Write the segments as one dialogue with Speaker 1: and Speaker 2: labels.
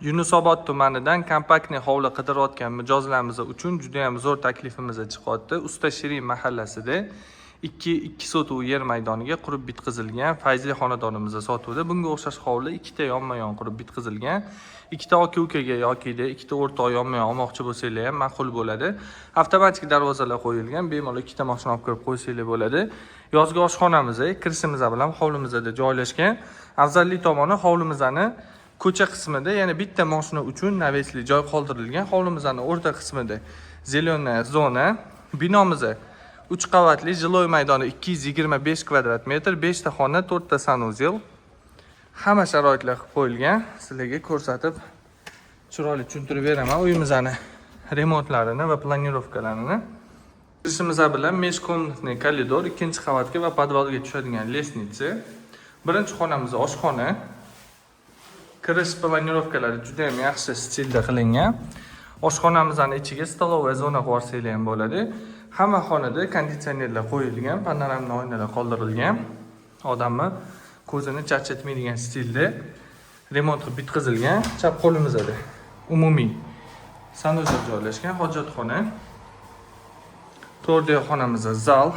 Speaker 1: Yunusobod tumanidan kompaktniy hovli qidirayotgan mijozlarimiz uchun juda ham zo'r taklifimiz chiqyapti. Usta Shirin mahallasida 2 sotuv yer maydoniga qurib bitkazilgan Fayzli xonadonimizda sotuvda. Bunga o'xshash hovli ikkita yonma-yon qurib bitkazilgan. Ikkita aka-ukaga yoki ikkita o'rtoq yonma-yon olmoqchi bo'lsanglar ham ma'qul bo'ladi. Avtomatik darvozalar qo'yilgan, bemalol ikkita mashina olib kirib qo'ysanglar bo'ladi. Yozgi oshxonamiz kirishimiz bilan hovlimizda joylashgan. Afzallik tomoni hovlimizni ko'cha qismida, ya'ni bitta mashina uchun navesli joy qoldirilgan. Hovlimizning o'rta qismida zeleniy zona. Binomiz 3 qavatli jiloy maydoni 225 kvadrat metr, 5 ta xona, 4 ta sanuzel. Hamma sharoitlar qilib qo'yilgan. Sizlarga ko'rsatib chiroyli tushuntirib beraman uyimizning remontlarini va planirovkalarini. Kirishimiz bilan meshkomnatniy koridor, ikkinchi qavatga va podvalga tushadigan lesnitsa. Birinchi xonamiz oshxona. Kirish planirovkalari juda ham yaxshi stilda qilingan. Oshxonamizning ichiga stolova zona qo'ysangiz ham bo'ladi. Hamma xonada konditsionerlar qo'yilgan, panoramli oynalar qoldirilgan. Odamni ko'zini charchatmaydigan stilda remont qilib bitkazilgan. Chap qo'limizda umumiy sanuzel joylashgan, hojatxona. To'rtdagi xonamizda zal.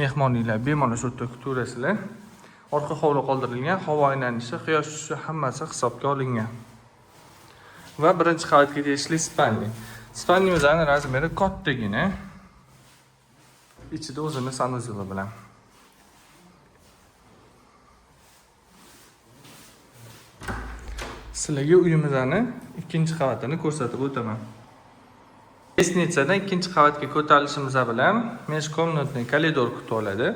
Speaker 1: Mehmonlar bemalol shu yerda kutaverasizlar. Orqa hovli qoldirilgan, havo aylanishi, quyosh tushishi hammasi hisobga olingan. Va birinchi qavatga tegishli spalni. Spalnimizning razmeri kattagina. Ichida o'zini sanuzeli bilan. Sizlarga uyimizning ikkinchi qavatini ko'rsatib o'taman. Lesnitsadan ikkinchi qavatga ko'tarilishimiz bilan meshkomnatniy koridor kutib oladi.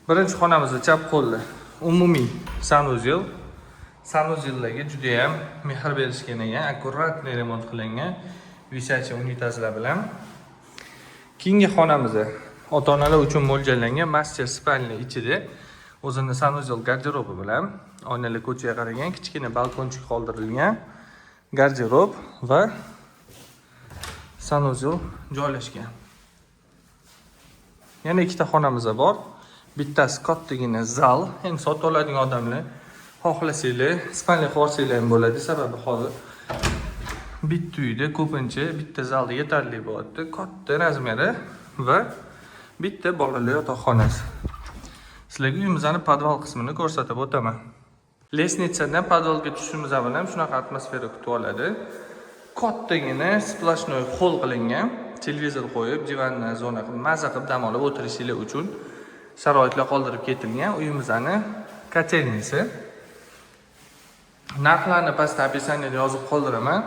Speaker 1: Birinchi xonamizda chap qo'lli umumiy sanuzel. Sanuzellarga juda ham mehr berishgan ekan, akkuratniy remont qilingan vishachi unitazlar bilan. Keyingi xonamizda ota-onalar uchun mo'ljallangan master spalni ichida o'zini sanuzel garderobi bilan oynalar ko'chaga qaragan, kichkina balkonchik qoldirilgan garderob va sanuzel joylashgan. Yana ikkita xonamiz bor. Bittasi kattagina zal. Endi sotib oladigan odamlar xohlasanglar spalni qo'rsanglar ham bo'ladi. Sababi hozir bitta uyda ko'pincha bitta zalda yetarli bo'ladi. Katta razmeri va bitta bolali yotoqxonasi. Sizlarga uyimizning podval qismini ko'rsatib o'taman. Lesnitsadan podvalga tushishimiz bilan shunaqa atmosfera kutib oladi. Kattagina splashnoy hol qilingan, televizor qo'yib, divanni zona qilib, maza qilib dam olib o'tirishinglar uchun sharoitlar qoldirib ketilgan. Uyimizning kotelnisi. Narxlarni pastda opisaniyada yozib qoldiraman.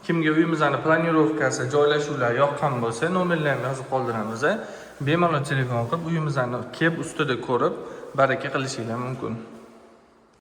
Speaker 1: Kimga uyimizning planirovkasi, joylashuvlar yoqqan bo'lsa, nomerlarni yozib qoldiramiz. Bemalol telefon qilib uyimizni kelib ustida ko'rib, baraka qilishingiz mumkin.